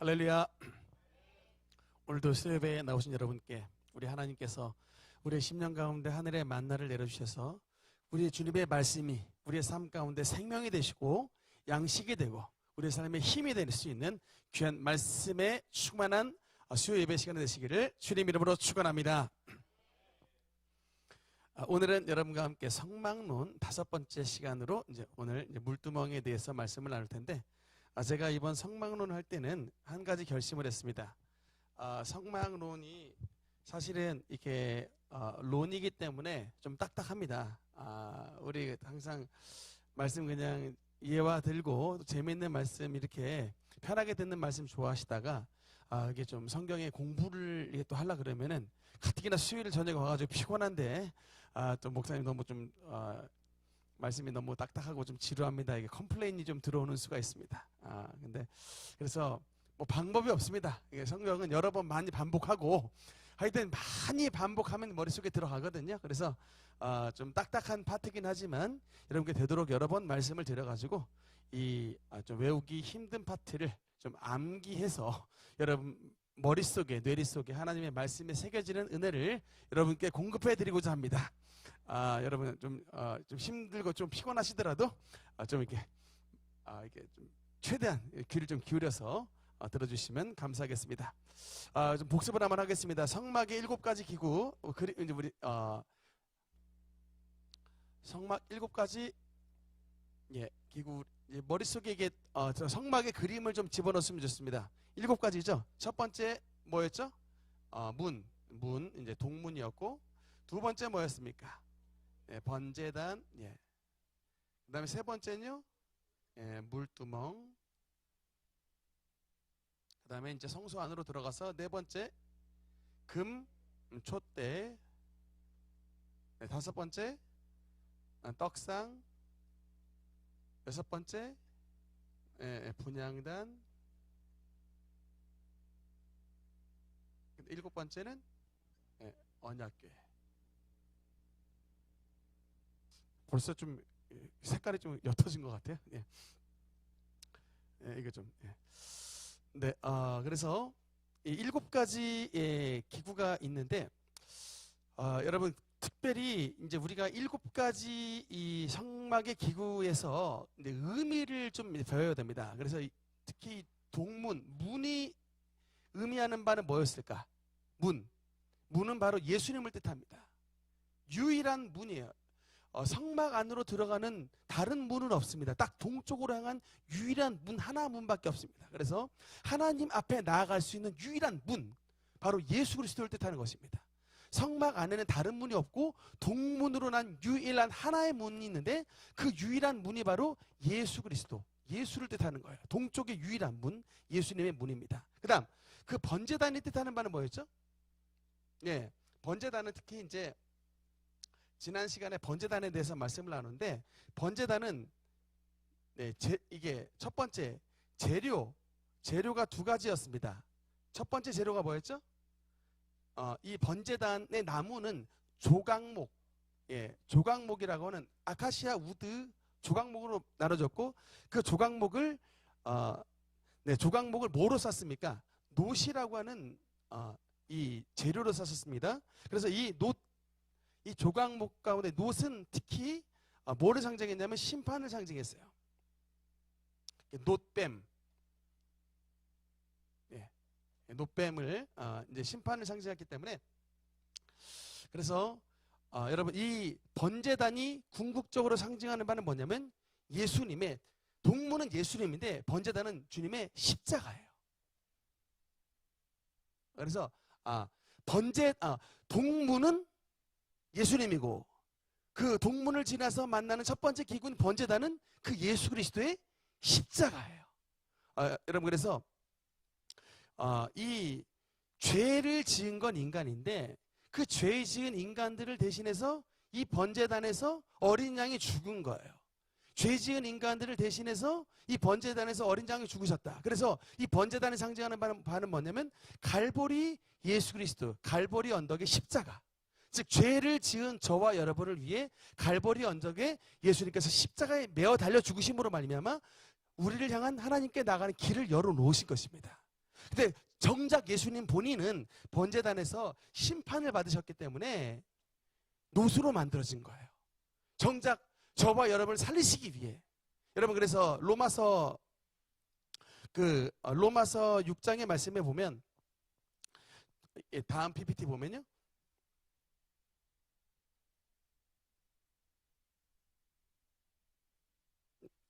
할렐루야. 오늘도 수요예배에 나오신 여러분께 우리 하나님께서 우리의 10년 가운데 하늘의 만나를 내려주셔서 우리의 주님의 말씀이 우리의 삶 가운데 생명이 되시고 양식이 되고 우리의 삶의 힘이 될 수 있는 귀한 말씀에 충만한 수요예배 시간이 되시기를 주님 이름으로 축원합니다. 오늘은 여러분과 함께 성막론 5번째 시간으로 오늘 물두멍에 대해서 말씀을 나눌 텐데, 제가 이번 성막론을 할 때는 한 가지 결심을 했습니다. 성막론이 사실은 이렇게 론이기 때문에 좀 딱딱합니다. 우리 항상 말씀 그냥 예와 들고 재미있는 말씀 이렇게 편하게 듣는 말씀 좋아하시다가 이게 좀 성경의 공부를 이게 또 하려 그러면은 가뜩이나 수요일 저녁에 와가지고 피곤한데 또 목사님 너무 좀 말씀이 너무 딱딱하고 좀 지루합니다. 이게 컴플레인이 좀 들어오는 수가 있습니다. 근데 그래서 뭐 방법이 없습니다. 이게 성경은 여러 번 많이 반복하고 하여튼 많이 반복하면 머릿속에 들어가거든요. 그래서 좀 딱딱한 파트긴 하지만 여러분께 되도록 여러 번 말씀을 드려가지고 이 좀 외우기 힘든 파트를 좀 암기해서 여러분 머릿속에 뇌리속에 하나님의 말씀에 새겨지는 은혜를 여러분께 공급해 드리고자 합니다. 여러분 좀 힘들고 좀 피곤하시더라도 좀 이렇게 좀 최대한 귀를 좀 기울여서 들어주시면 감사하겠습니다. 좀 복습을 한번 하겠습니다. 성막의 7가지 기구, 이제 우리 성막 7가지 기구, 머릿속에 이게 성막의 그림을 좀 집어넣으면 좋습니다. 7가지죠. 첫 번째 뭐였죠? 문 이제 동문이었고, 두 번째 뭐였습니까? 번제단. 그 다음에 세 번째는요, 물두멍. 그 다음에 이제 성소 안으로 들어가서 네 번째 금 촛대. 다섯 번째 떡상. 여섯 번째 분향단. 일곱 번째는 언약궤. 벌써 좀 색깔이 좀 옅어진 것 같아요. 이거 좀. 네, 그래서 이 7가지 기구가 있는데, 여러분 특별히 이제 우리가 7가지 이 성막의 기구에서 이제 의미를 좀 배워야 됩니다. 그래서 특히 문이 의미하는 바는 뭐였을까? 문은 바로 예수님을 뜻합니다. 유일한 문이에요. 성막 안으로 들어가는 다른 문은 없습니다. 딱 동쪽으로 향한 유일한 문 문밖에 없습니다. 그래서 하나님 앞에 나아갈 수 있는 유일한 문, 바로 예수 그리스도를 뜻하는 것입니다. 성막 안에는 다른 문이 없고 동문으로 난 유일한 하나의 문이 있는데, 그 유일한 문이 바로 예수 그리스도, 예수를 뜻하는 거예요. 동쪽의 유일한 문, 예수님의 문입니다. 그 다음 그 번제단이 뜻하는 바는 뭐였죠? 번제단은 특히 이제 지난 시간에 번제단에 대해서 말씀을 나누는데, 번제단은 이게 첫 번째 재료가 2가지였습니다. 첫 번째 재료가 뭐였죠? 이 번제단의 나무는 조각목, 조각목이라고 하는 아카시아 우드 조각목으로 나눠졌고, 그 조각목을 뭐로 쌌습니까? 놋이라고 하는 이 재료로 쌌습니다. 그래서 이 조각목 가운데 놋은 특히 뭐를 상징했냐면 심판을 상징했어요. 놋뱀, 놋뱀을 이제 심판을 상징했기 때문에, 그래서 여러분 이 번제단이 궁극적으로 상징하는 바는 뭐냐면 예수님의, 동문은 예수님인데 번제단은 주님의 십자가예요. 그래서 동문은 예수님이고, 그 동문을 지나서 만나는 첫 번째 기구인 번제단은 그 예수 그리스도의 십자가예요. 여러분 그래서 이 죄를 지은 건 인간인데, 그 죄 지은 인간들을 대신해서 이 번제단에서 어린 양이 죽은 거예요. 죄 지은 인간들을 대신해서 이 번제단에서 어린 양이 죽으셨다. 그래서 이 번제단이 상징하는 바는 뭐냐면 갈보리 예수 그리스도, 갈보리 언덕의 십자가, 즉 죄를 지은 저와 여러분을 위해 갈보리 언덕에 예수님께서 십자가에 매어 달려 죽으심으로 말미암아 우리를 향한 하나님께 나가는 길을 열어놓으신 것입니다. 근데 정작 예수님 본인은 번제단에서 심판을 받으셨기 때문에 노수로 만들어진 거예요. 정작 저와 여러분을 살리시기 위해. 여러분, 그래서 로마서 6장의 말씀에 보면, 다음 PPT 보면요,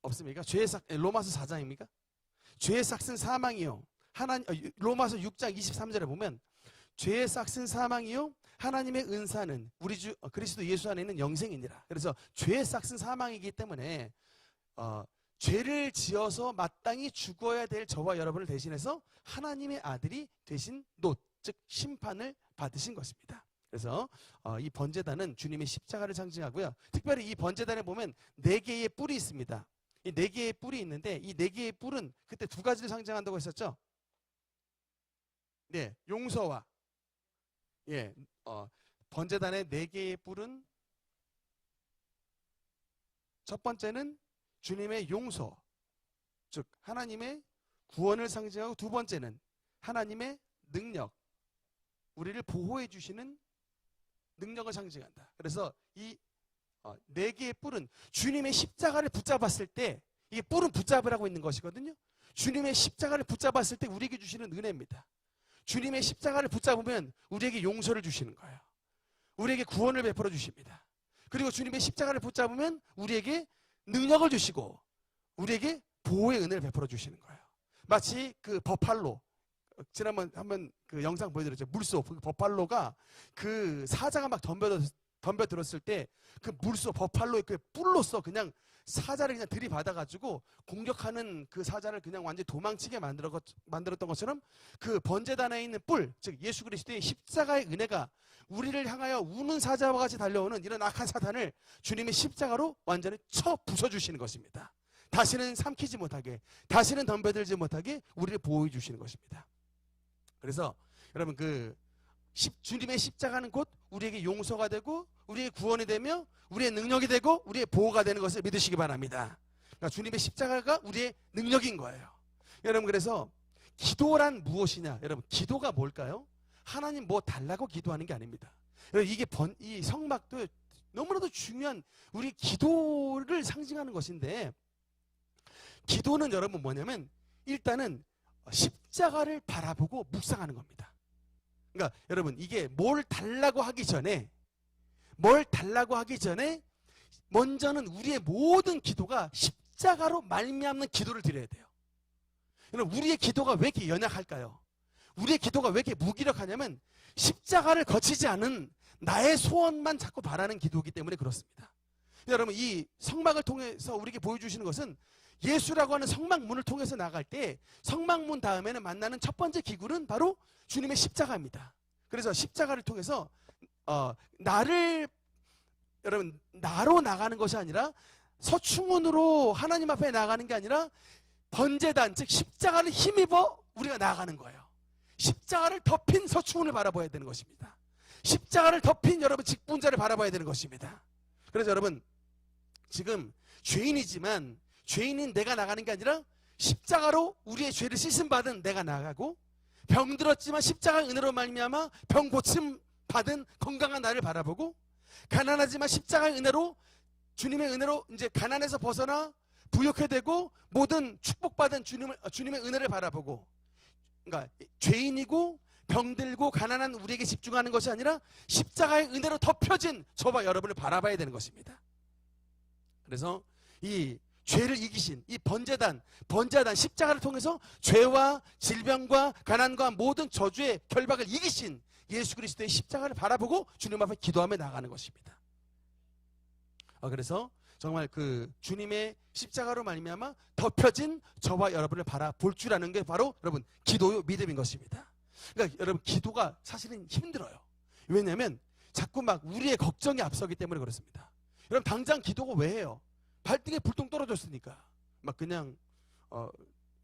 없습니까? 로마서 4장입니까? 죄의 삭은 사망이요. 로마서 6장 23절에 보면, 죄의 삭은 사망이요, 하나님의 은사는 우리 주 그리스도 예수 안에 있는 영생이니라. 그래서 죄의 삭은 사망이기 때문에 죄를 지어서 마땅히 죽어야 될 저와 여러분을 대신해서 하나님의 아들이 되신 놋, 즉 심판을 받으신 것입니다. 그래서 이 번제단은 주님의 십자가를 상징하고요. 특별히 이 번제단에 보면 4개의 뿔이 있습니다. 이 4개의 뿔이 있는데, 이 4개의 뿔은 그때 2가지를 상징한다고 했었죠. 네, 용서와, 번제단의 4개의 뿔은, 첫 번째는 주님의 용서, 즉 하나님의 구원을 상징하고, 두 번째는 하나님의 능력, 우리를 보호해 주시는 능력을 상징한다. 그래서 이 4개의 뿔은 주님의 십자가를 붙잡았을 때, 이게 뿔은 붙잡으라고 있는 것이거든요. 주님의 십자가를 붙잡았을 때 우리에게 주시는 은혜입니다. 주님의 십자가를 붙잡으면 우리에게 용서를 주시는 거예요. 우리에게 구원을 베풀어 주십니다. 그리고 주님의 십자가를 붙잡으면 우리에게 능력을 주시고 우리에게 보호의 은혜를 베풀어 주시는 거예요. 마치 그 버팔로, 지난번 한번 그 영상 보여드렸죠. 물소, 그 버팔로가 그 사자가 막 덤벼들었을 때 그 물소, 버팔로의 그 뿔로써 그냥 사자를 그냥 들이받아가지고 공격하는 그 사자를 그냥 완전히 도망치게 만들었던 것처럼, 그 번제단에 있는 뿔, 즉 예수 그리스도의 십자가의 은혜가 우리를 향하여 우는 사자와 같이 달려오는 이런 악한 사탄을 주님의 십자가로 완전히 쳐 부숴주시는 것입니다. 다시는 삼키지 못하게, 다시는 덤벼들지 못하게 우리를 보호해 주시는 것입니다. 그래서 여러분, 주님의 십자가는 곧 우리에게 용서가 되고 우리의 구원이 되며 우리의 능력이 되고 우리의 보호가 되는 것을 믿으시기 바랍니다. 그러니까 주님의 십자가가 우리의 능력인 거예요. 여러분, 그래서 기도란 무엇이냐? 여러분, 기도가 뭘까요? 하나님 뭐 달라고 기도하는 게 아닙니다. 여러분, 이 성막도 너무나도 중요한 우리 기도를 상징하는 것인데, 기도는 여러분 뭐냐면 일단은 십자가를 바라보고 묵상하는 겁니다. 그러니까 여러분, 이게 뭘 달라고 하기 전에 먼저는 우리의 모든 기도가 십자가로 말미암는 기도를 드려야 돼요. 여러분, 우리의 기도가 왜 이렇게 연약할까요? 우리의 기도가 왜 이렇게 무기력하냐면 십자가를 거치지 않은 나의 소원만 자꾸 바라는 기도이기 때문에 그렇습니다. 여러분, 이 성막을 통해서 우리에게 보여주시는 것은 예수라고 하는 성막문을 통해서 나갈 때 성막문 다음에는 만나는 첫 번째 기구는 바로 주님의 십자가입니다. 그래서 십자가를 통해서 나로 나가는 것이 아니라 서충원으로 하나님 앞에 나가는 게 아니라 번제단, 즉 십자가를 힘입어 우리가 나아가는 거예요. 십자가를 덮인 서충원을 바라봐야 되는 것입니다. 십자가를 덮인 여러분 직분자를 바라봐야 되는 것입니다. 그래서 여러분, 지금 죄인이지만 죄인인 내가 나가는 게 아니라 십자가로 우리의 죄를 씻음받은 내가 나가고, 병들었지만 십자가의 은혜로 말미암아 병 고침 받은 건강한 나를 바라보고, 가난하지만 십자가의 은혜로, 주님의 은혜로 이제 가난에서 벗어나 부유하게 되고 모든 축복받은 주님의 은혜를 바라보고, 그러니까 죄인이고 병들고 가난한 우리에게 집중하는 것이 아니라 십자가의 은혜로 덮여진 저와 여러분을 바라봐야 되는 것입니다. 그래서 이 죄를 이기신 이 번제단 십자가를 통해서 죄와 질병과 가난과 모든 저주의 결박을 이기신 예수 그리스도의 십자가를 바라보고 주님 앞에 기도하며 나가는 것입니다. 그래서 정말 그 주님의 십자가로 말미암아 덮여진 저와 여러분을 바라볼 줄 아는 게 바로 여러분 기도요 믿음인 것입니다. 그러니까 여러분, 기도가 사실은 힘들어요. 왜냐하면 자꾸 막 우리의 걱정이 앞서기 때문에 그렇습니다. 여러분, 당장 기도가 왜 해요? 발등에 불똥 떨어졌으니까 막 그냥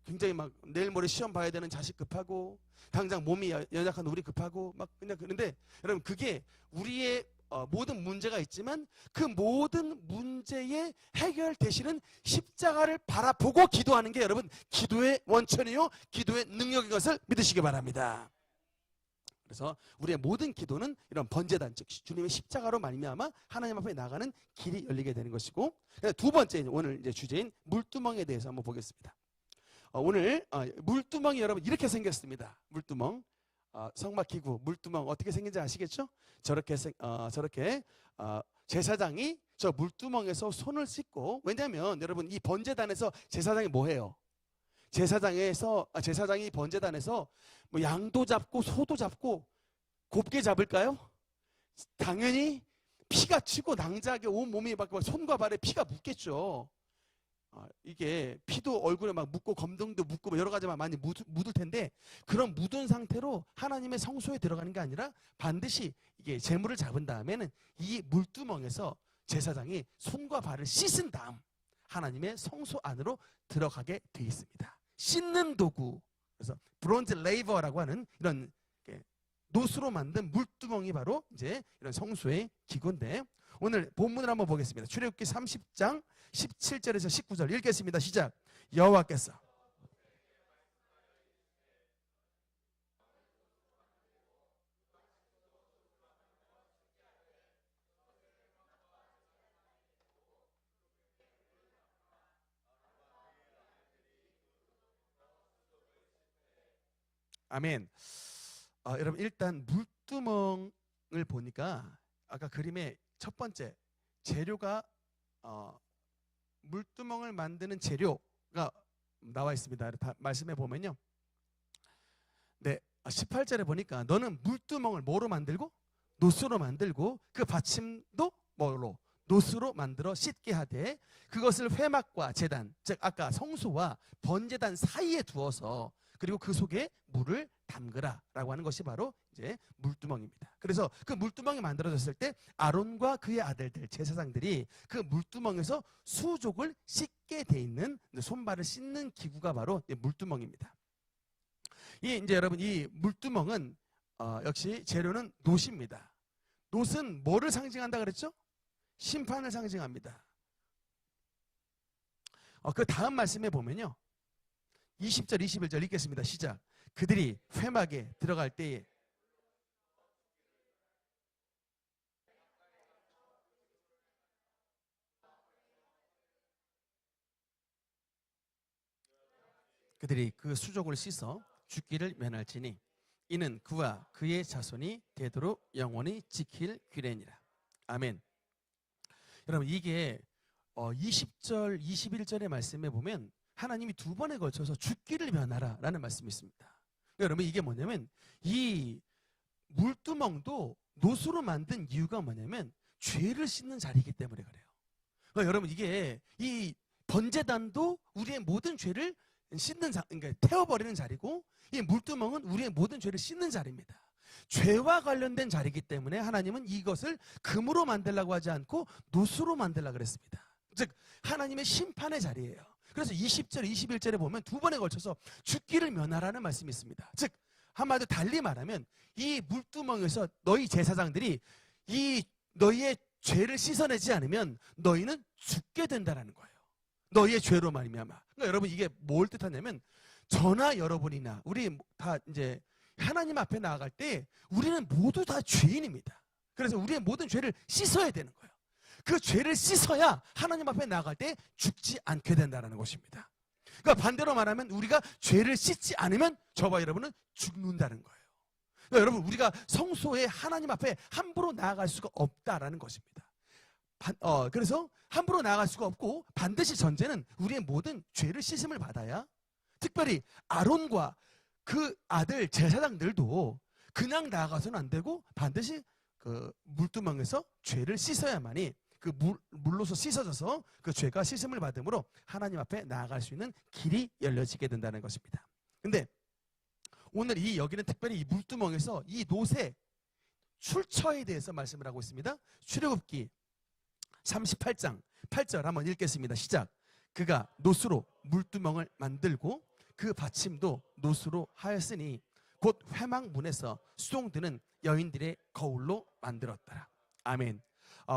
굉장히 막 내일 모레 시험 봐야 되는 자식 급하고 당장 몸이 연약한 우리 급하고 막 그냥. 그런데 여러분, 그게 우리의 모든 문제가 있지만 그 모든 문제의 해결 대신은 십자가를 바라보고 기도하는 게 여러분 기도의 원천이요 기도의 능력인 것을 믿으시기 바랍니다. 그래서 우리의 모든 기도는 이런 번제단 즉 주님의 십자가로 말미암아 하나님 앞에 나가는 길이 열리게 되는 것이고, 두 번째 오늘 이제 주제인 물두멍에 대해서 한번 보겠습니다. 오늘 물두멍이 여러분 이렇게 생겼습니다. 물두멍, 성막기구 물두멍 어떻게 생긴지 아시겠죠? 저렇게 제사장이 저 물두멍에서 손을 씻고, 왜냐하면 여러분 이 번제단에서 제사장이 뭐 해요? 제사장이 번제단에서 뭐 양도 잡고 소도 잡고 곱게 잡을까요? 당연히 피가 치고 낭자하게 온 몸이 막 손과 발에 피가 묻겠죠. 이게 피도 얼굴에 막 묻고 검정도 묻고 뭐 여러 가지만 많이 묻을 텐데, 그런 묻은 상태로 하나님의 성소에 들어가는 게 아니라 반드시 이게 제물을 잡은 다음에는 이 물두멍에서 제사장이 손과 발을 씻은 다음 하나님의 성소 안으로 들어가게 돼 있습니다. 씻는 도구, 그래서 브론즈 레이버라고 하는 이런 노수로 만든 물두멍이 바로 이제 이런 성소의 기구인데, 오늘 본문을 한번 보겠습니다. 출애굽기 30장 17절에서 19절 읽겠습니다. 시작. 여호와께서 아멘. 여러분 일단 물두멍을 보니까 아까 그림의 첫 번째 재료가 물두멍을 만드는 재료가 나와 있습니다. 말씀해 보면요. 네, 18절에 보니까 너는 물두멍을 뭐로 만들고? 노수로 만들고 그 받침도 뭐로? 노수로 만들어 씻게 하되 그것을 회막과 제단, 즉 아까 성소와 번제단 사이에 두어서 그리고 그 속에 물을 담그라 라고 하는 것이 바로 이제 물두멍입니다. 그래서 그 물두멍이 만들어졌을 때 아론과 그의 아들들 제사장들이 그 물두멍에서 수족을 씻게 돼 있는 손발을 씻는 기구가 바로 물두멍입니다. 이제 여러분 이 물두멍은 역시 재료는 놋입니다. 놋은 뭐를 상징한다 그랬죠? 심판을 상징합니다. 그 다음 말씀에 보면요. 20절 21절 읽겠습니다. 시작. 그들이 회막에 들어갈 때에 그들이 그 수족을 씻어 죽기를 면할지니 이는 그와 그의 자손이 되도록 영원히 지킬 규례니라. 아멘. 여러분 이게 20절 21절의 말씀에 보면 하나님이 두 번에 걸쳐서 죽기를 면하라 라는 말씀이 있습니다. 여러분 이게 뭐냐면 이 물두멍도 노수로 만든 이유가 뭐냐면 죄를 씻는 자리이기 때문에 그래요. 여러분 이게 이 번제단도 우리의 모든 죄를 씻는 그러니까 태워버리는 자리고, 이 물두멍은 우리의 모든 죄를 씻는 자리입니다. 죄와 관련된 자리이기 때문에 하나님은 이것을 금으로 만들라고 하지 않고 노수로 만들라고 그랬습니다. 즉 하나님의 심판의 자리예요. 그래서 20절 21절에 보면 두 번에 걸쳐서 죽기를 면하라는 말씀이 있습니다. 즉 한마디로 달리 말하면 이 물두멍에서 너희 제사장들이 이 너희의 죄를 씻어내지 않으면 너희는 죽게 된다는 거예요. 너희의 죄로 말미암아. 그러니까 여러분 이게 뭘 뜻하냐면 저나 여러분이나 우리 다 이제 하나님 앞에 나아갈 때 우리는 모두 다 죄인입니다. 그래서 우리의 모든 죄를 씻어야 되는 거예요. 그 죄를 씻어야 하나님 앞에 나아갈 때 죽지 않게 된다는 것입니다. 그러니까 반대로 말하면 우리가 죄를 씻지 않으면 저와 여러분은 죽는다는 거예요. 그러니까 여러분 우리가 성소에 하나님 앞에 함부로 나아갈 수가 없다라는 것입니다. 그래서 함부로 나아갈 수가 없고 반드시 전제는 우리의 모든 죄를 씻음을 받아야, 특별히 아론과 그 아들 제사장들도 그냥 나아가서는 안 되고 반드시 그 물두멍에서 죄를 씻어야만이 그 물로서 씻어져서 그 죄가 씻음을 받음으로 하나님 앞에 나아갈 수 있는 길이 열려지게 된다는 것입니다. 근데 오늘 여기는 특별히 이 물두멍에서 이 놋의 출처에 대해서 말씀을 하고 있습니다. 출애굽기 38장 8절 한번 읽겠습니다. 시작. 그가 놋으로 물두멍을 만들고 그 받침도 놋으로 하였으니 곧 회막문에서 수종드는 여인들의 거울로 만들었더라. 아멘.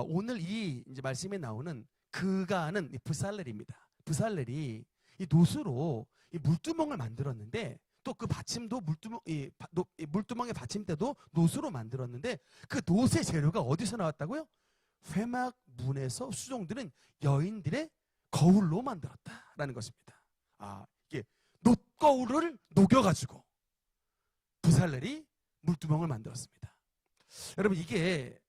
오늘 이 이제 말씀에 나오는 그가는 이 브살렐입니다. 브살렐이 이 노수로 이 물두멍을 만들었는데 또 그 받침도 물두멍의 받침대도 노수로 만들었는데 그 노새 재료가 어디서 나왔다고요? 회막문에서 수종드는 여인들의 거울로 만들었다라는 것입니다. 이게 놋거울을 녹여가지고 브살렐이 물두멍을 만들었습니다. 여러분 이게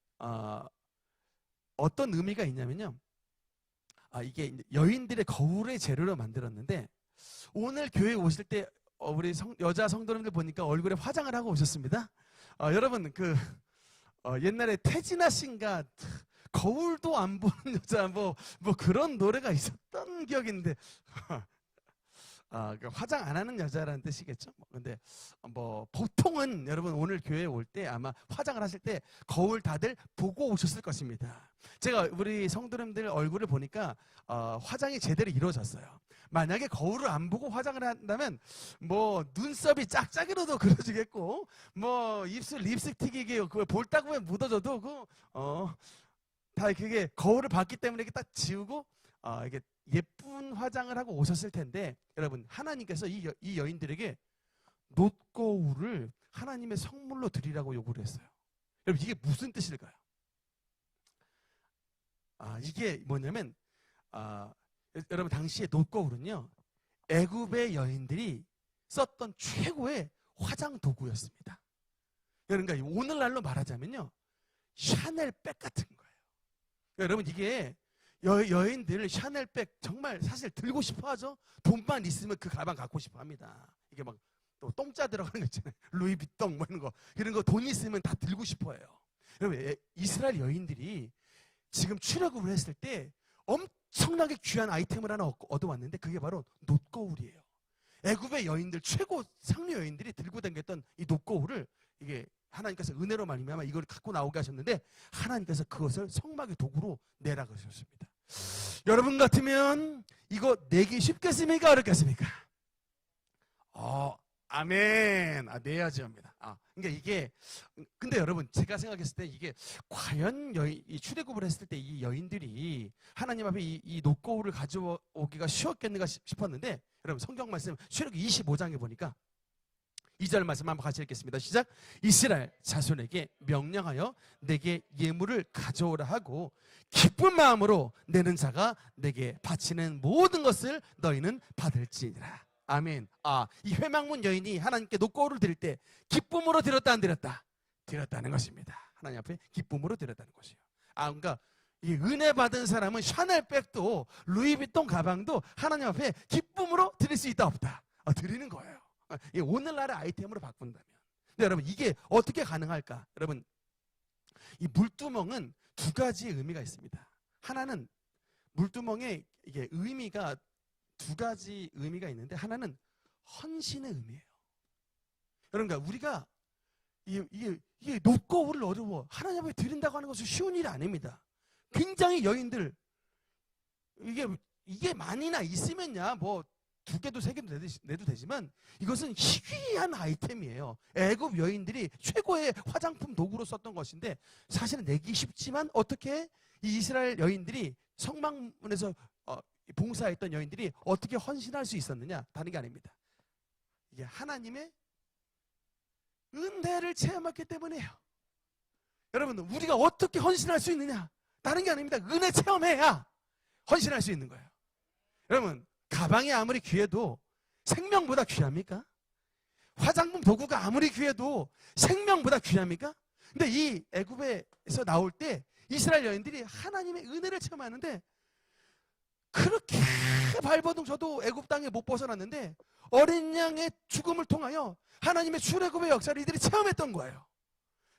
어떤 의미가 있냐면요. 이게 여인들의 거울의 재료로 만들었는데 오늘 교회에 오실 때 우리 여자 성도님들 보니까 얼굴에 화장을 하고 오셨습니다. 여러분 옛날에 태진아 씨인가 거울도 안 보는 여자 뭐 그런 노래가 있었던 기억인데 화장 안 하는 여자라는 뜻이겠죠. 근데 보통은 여러분 오늘 교회에 올 때 아마 화장을 하실 때 거울 다들 보고 오셨을 것입니다. 제가 우리 성도님들 얼굴을 보니까 화장이 제대로 이루어졌어요. 만약에 거울을 안 보고 화장을 한다면 눈썹이 짝짝이로도 그려지겠고 입술 립스틱이 볼따구에 묻어져도 다 그게 거울을 봤기 때문에 이렇게 딱 지우고 이게 예쁜 화장을 하고 오셨을 텐데 여러분 하나님께서 이 여인들에게 놋거울을 하나님의 성물로 드리라고 요구를 했어요. 여러분 이게 무슨 뜻일까요? 이게 뭐냐면 여러분 당시에 놋거울은요 애굽의 여인들이 썼던 최고의 화장 도구였습니다. 그러니까 오늘날로 말하자면요 샤넬백 같은 거예요. 여러분 이게 여인들 샤넬백 정말 사실 들고 싶어 하죠. 돈만 있으면 그 가방 갖고 싶어 합니다. 이게 또 똥자 들어가는 거 있잖아요. 루이비통 이런 거 돈 있으면 다 들고 싶어 해요. 여러분 이스라엘 여인들이 지금 출애굽을 했을 때 엄청나게 귀한 아이템을 하나 얻어왔는데 그게 바로 놋거울이에요. 애굽의 여인들 최고 상류 여인들이 들고 다녔던 이 놋거울을 이게 하나님께서 은혜로 말미암아 이걸 갖고 나오게 하셨는데 하나님께서 그것을 성막의 도구로 내라 그러셨습니다. 여러분 같으면 이거 내기 쉽겠습니까? 어렵겠습니까? 아멘. 내야지 합니다. 그러니까 이게 근데 여러분 제가 생각했을 때 이게 과연 이 출애굽을 했을 때 이 여인들이 하나님 앞에 이 놋거울을 가져오기가 쉬웠겠는가 싶었는데 여러분 성경 말씀 출애굽 25장에 보니까 2절 말씀 한번 같이 읽겠습니다. 시작. 이스라엘 자손에게 명령하여 내게 예물을 가져오라 하고 기쁜 마음으로 내는 자가 내게 바치는 모든 것을 너희는 받을지니라. 아멘. 이 회막문 여인이 하나님께 놋거울을 드릴 때 기쁨으로 드렸다 안 드렸다? 드렸다는 것입니다. 하나님 앞에 기쁨으로 드렸다는 것이에요. 그러니까 이 은혜 받은 사람은 샤넬백도 루이비통 가방도 하나님 앞에 기쁨으로 드릴 수 있다 없다? 드리는 거예요. 오늘날의 아이템으로 바꾼다면. 근데 여러분 이게 어떻게 가능할까? 여러분 이 물두멍은 두 가지의 의미가 있습니다. 하나는 물두멍에 이게 의미가 두 가지 의미가 있는데 하나는 헌신의 의미예요. 그러니까 우리가 이게 놋거울을 어려워 하나님 앞에 드린다고 하는 것은 쉬운 일이 아닙니다. 굉장히 여인들 이게 만이나 있으면야 두 개도 세 개도 내도 되지만 이것은 희귀한 아이템이에요. 애굽 여인들이 최고의 화장품 도구로 썼던 것인데 사실은 내기 쉽지만 어떻게 이 이스라엘 여인들이 성막문에서 봉사했던 여인들이 어떻게 헌신할 수 있었느냐? 다른 게 아닙니다. 이게 하나님의 은혜를 체험했기 때문이에요. 여러분 우리가 어떻게 헌신할 수 있느냐? 다른 게 아닙니다. 은혜 체험해야 헌신할 수 있는 거예요. 여러분 가방이 아무리 귀해도 생명보다 귀합니까? 화장품 도구가 아무리 귀해도 생명보다 귀합니까? 근데 이 애굽에서 나올 때 이스라엘 여인들이 하나님의 은혜를 체험하는데 그렇게 발버둥 쳐도 애굽 땅에 못 벗어났는데 어린 양의 죽음을 통하여 하나님의 출애굽의 역사를 이들이 체험했던 거예요.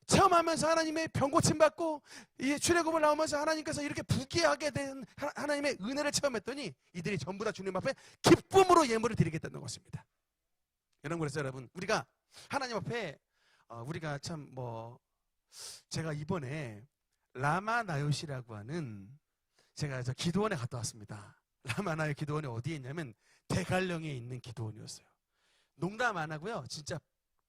체험하면서 하나님의 병고침 받고 이 출애굽을 나오면서 하나님께서 이렇게 부귀하게 된 하나님의 은혜를 체험했더니 이들이 전부 다 주님 앞에 기쁨으로 예물을 드리겠다는 것입니다. 그래서 여러분 우리가 하나님 앞에 우리가 참 제가 이번에 라마나요시라고 하는 제가 기도원에 갔다 왔습니다. 라마나요 기도원이 어디에 있냐면 대관령에 있는 기도원이었어요. 농담 안 하고요. 진짜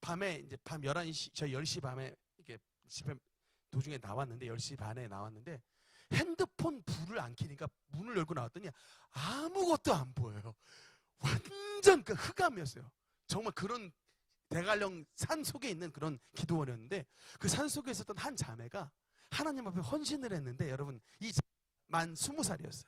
밤에 이제 밤 11시 저희 10시 밤에 이렇게 집에 도중에 나왔는데 10시 반에 나왔는데 핸드폰 불을 안 켜니까 문을 열고 나왔더니 아무것도 안 보여요. 완전 그 흑암이었어요. 정말 그런 대관령 산 속에 있는 그런 기도원이었는데 그 산 속에 있었던 한 자매가 하나님 앞에 헌신을 했는데 여러분 이 만 20살이었어요.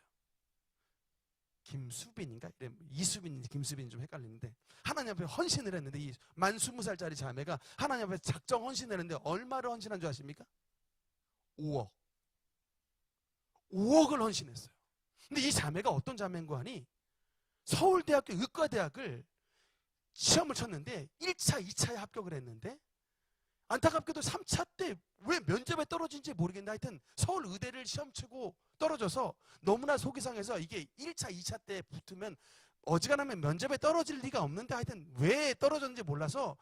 김수빈인가? 이수빈인지 김수빈인지 좀 헷갈리는데 하나님 앞에 헌신을 했는데 이 만 20살짜리 자매가 하나님 앞에 작정 헌신을 했는데 얼마를 헌신한 줄 아십니까? 5억. 5억을 헌신했어요. 근데 이 자매가 어떤 자매인고 하니 서울대학교 의과대학을 시험을 쳤는데 1차, 2차에 합격을 했는데 안타깝게도 3차 때 왜 면접에 떨어진지 모르겠는데 하여튼 서울 의대를 시험 치고 떨어져서 너무나 속이 상해서 이게 1차, 2차 때 붙으면 어지간하면 면접에 떨어질 리가 없는데 하여튼 왜 떨어졌는지 몰라서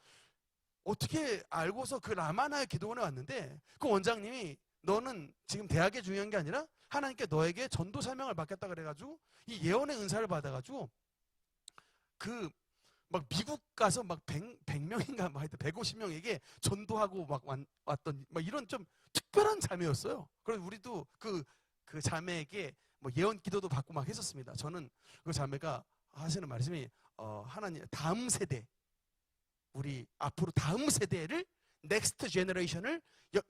어떻게 알고서 그 라마나의 기도원에 왔는데 그 원장님이 너는 지금 대학에 중요한 게 아니라 하나님께 너에게 전도 사명을 맡겼다 그래가지고 이 예언의 은사를 받아가지고 그 막 미국 가서 막 100명인가 막 하여튼 150명에게 전도하고 막 왔던 막 이런 좀 특별한 자매였어요. 그래서 우리도 그 자매에게 뭐 예언 기도도 받고 막 했었습니다. 저는 그 자매가 하시는 말씀이 하나님 다음 세대 우리 앞으로 다음 세대를 넥스트 제너레이션을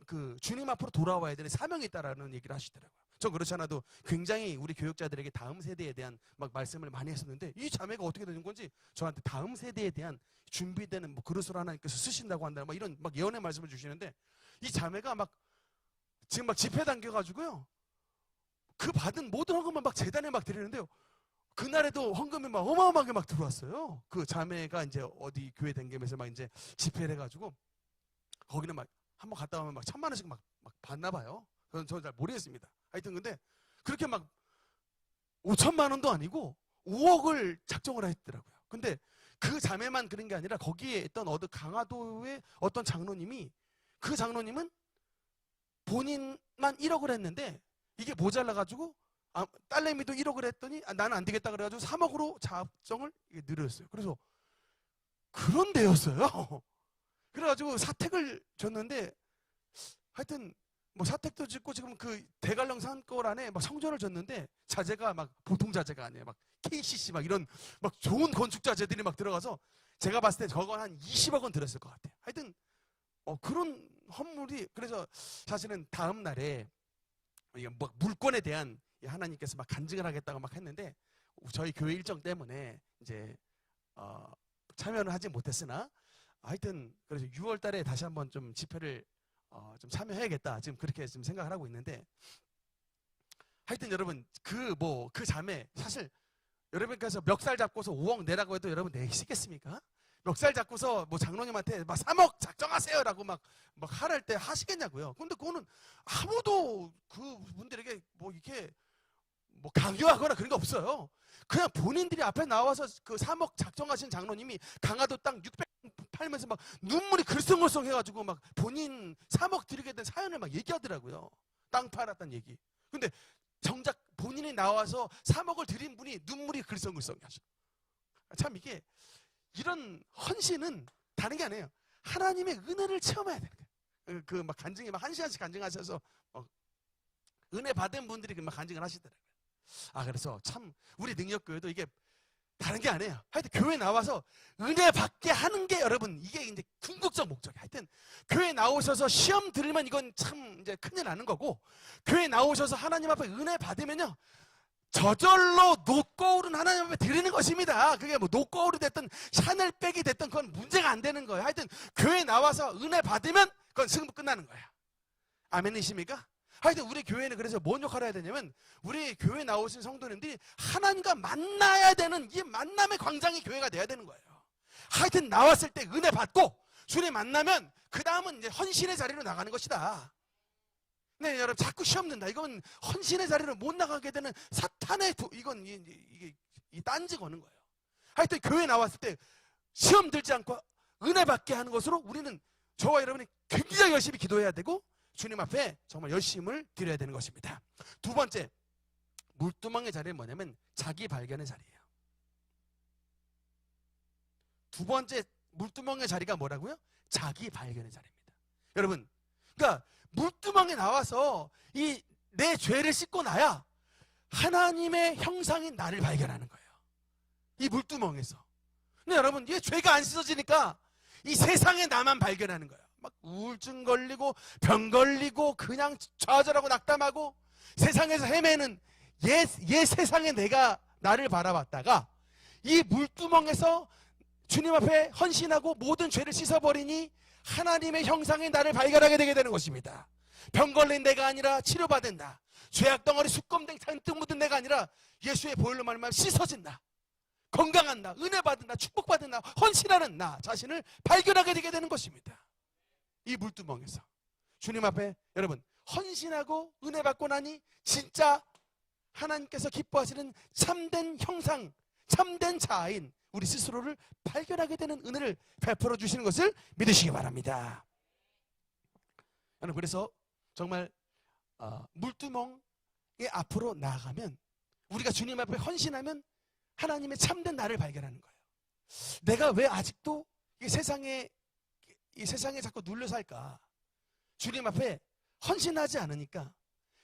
그 주님 앞으로 돌아와야 되는 사명이 있다라는 얘기를 하시더라고요. 전 그렇지 않아도 굉장히 우리 교육자들에게 다음 세대에 대한 막 말씀을 많이 했었는데 이 자매가 어떻게 되는 건지 저한테 다음 세대에 대한 준비되는 뭐 그릇을 하나님께서 쓰신다고 한다 막 이런 막 예언의 말씀을 주시는데 이 자매가 막 지금 막 집회 당겨가지고요 그 받은 모든 헌금을 막 재단에 막 드리는데요 그날에도 헌금이 막 어마어마하게 막 들어왔어요. 그 자매가 이제 어디 교회 댕기면서 막 이제 집회를 해가지고 거기는 막 한번 갔다 오면 막 1,000만 원씩 막 받나 봐요. 저는 잘 모르겠습니다. 하여튼 근데 그렇게 막 5천만 원도 아니고 5억을 작정을 했더라고요. 근데 그 자매만 그런 게 아니라 거기에 있던 어느 강화도의 어떤 장로님이 그 장로님은 본인만 1억을 했는데 이게 모자라가지고 딸내미도 1억을 했더니 나는 안 되겠다 그래가지고 3억으로 작정을 늘렸어요. 그래서 그런 데였어요. 그래가지고 사택을 줬는데 하여튼 뭐 사택도 짓고 지금 그 대관령 산골 안에 막 성전을 줬는데 자재가 막 보통 자재가 아니에요. 막 KCC 막 이런 막 좋은 건축 자재들이 막 들어가서 제가 봤을 때 저건 한 20억 원 들었을 것 같아요. 하여튼 그런 헌물이 그래서 사실은 다음 날에 이게 막 물건에 대한 하나님께서 막 간증을 하겠다고 막 했는데 저희 교회 일정 때문에 이제 참여는 하지 못했으나 하여튼 그래서 6월 달에 다시 한번 좀 집회를 좀 참여해야겠다 지금 그렇게 좀 생각을 하고 있는데 하여튼 여러분 그 자매 사실 여러분께서 멱살 잡고서 5억 내라고 해도 여러분 내시겠습니까? 멱살 잡고서 뭐 장로님한테 막 3억 작정하세요라고 막 하랄 때 하시겠냐고요. 근데 그거는 아무도 그 분들에게 뭐 이렇게 뭐 강요하거나 그런 게 없어요. 그냥 본인들이 앞에 나와서 그 3억 작정하신 장로님이 강화도 땅 600 팔면서 막 눈물이 글썽글썽 해가지고 막 본인 3억 드리게 된 사연을 막 얘기하더라고요. 땅 팔았다는 얘기. 근데 정작 본인이 나와서 3억을 드린 분이 눈물이 글썽글썽 하셔. 참 이게 이런 헌신은 다른 게 아니에요. 하나님의 은혜를 체험해야 되는 거예요. 그 막 간증이 막 1시간씩 간증하셔서 은혜 받은 분들이 막 간증을 하시더라고요. 그래서 참 우리 능력교회도 이게 다른 게 아니에요. 하여튼 교회 나와서 은혜 받게 하는 게 여러분 이게 이제 궁극적 목적이에요. 하여튼 교회 나오셔서 시험 들으면 이건 참 이제 큰일 나는 거고 교회 나오셔서 하나님 앞에 은혜 받으면요 저절로 녹거울은 하나님 앞에 드리는 것입니다. 그게 뭐 녹거울이 됐든 샤넬백이 됐든 그건 문제가 안 되는 거예요. 하여튼 교회 나와서 은혜 받으면 그건 승부 끝나는 거예요. 아멘이십니까? 하여튼 우리 교회는 그래서 뭔 역할을 해야 되냐면 우리 교회 나오신 성도님들이 하나님과 만나야 되는 이 만남의 광장이 교회가 돼야 되는 거예요. 하여튼 나왔을 때 은혜 받고 주님 만나면 그 다음은 이제 헌신의 자리로 나가는 것이다. 네, 여러분 자꾸 시험 든다. 이건 헌신의 자리로 못 나가게 되는 사탄의 이건 이게 딴지 거는 거예요. 하여튼 교회 나왔을 때 시험 들지 않고 은혜 받게 하는 것으로 우리는 저와 여러분이 굉장히 열심히 기도해야 되고 주님 앞에 정말 열심을 드려야 되는 것입니다. 두 번째 물두멍의 자리는 뭐냐면 자기 발견의 자리예요. 두 번째 물두멍의 자리가 뭐라고요? 자기 발견의 자리입니다. 여러분 그러니까 물두멍에 나와서 이 내 죄를 씻고 나야 하나님의 형상인 나를 발견하는 거예요. 이 물두멍에서. 근데 여러분, 이게 죄가 안 씻어지니까 이 세상의 나만 발견하는 거예요. 막 우울증 걸리고 병 걸리고 그냥 좌절하고 낙담하고 세상에서 헤매는 옛 세상의 내가 나를 바라봤다가 이 물두멍에서 주님 앞에 헌신하고 모든 죄를 씻어버리니 하나님의 형상의 나를 발견하게 되게 되는 것입니다. 병 걸린 내가 아니라 치료받은 나, 죄악 덩어리 수검댕 잔뜩 묻은 내가 아니라 예수의 보혈로 말미암아 씻어진 나, 건강한 나, 은혜 받은 나, 축복받은 나, 헌신하는 나 자신을 발견하게 되게 되는 것입니다. 이 물두멍에서 주님 앞에 여러분 헌신하고 은혜 받고 나니 진짜 하나님께서 기뻐하시는 참된 형상, 참된 자아인 우리 스스로를 발견하게 되는 은혜를 베풀어 주시는 것을 믿으시기 바랍니다. 여러분, 그래서 정말 물두멍의 앞으로 나아가면, 우리가 주님 앞에 헌신하면 하나님의 참된 나를 발견하는 거예요. 내가 왜 아직도 이 세상에 자꾸 눌려 살까? 주님 앞에 헌신하지 않으니까,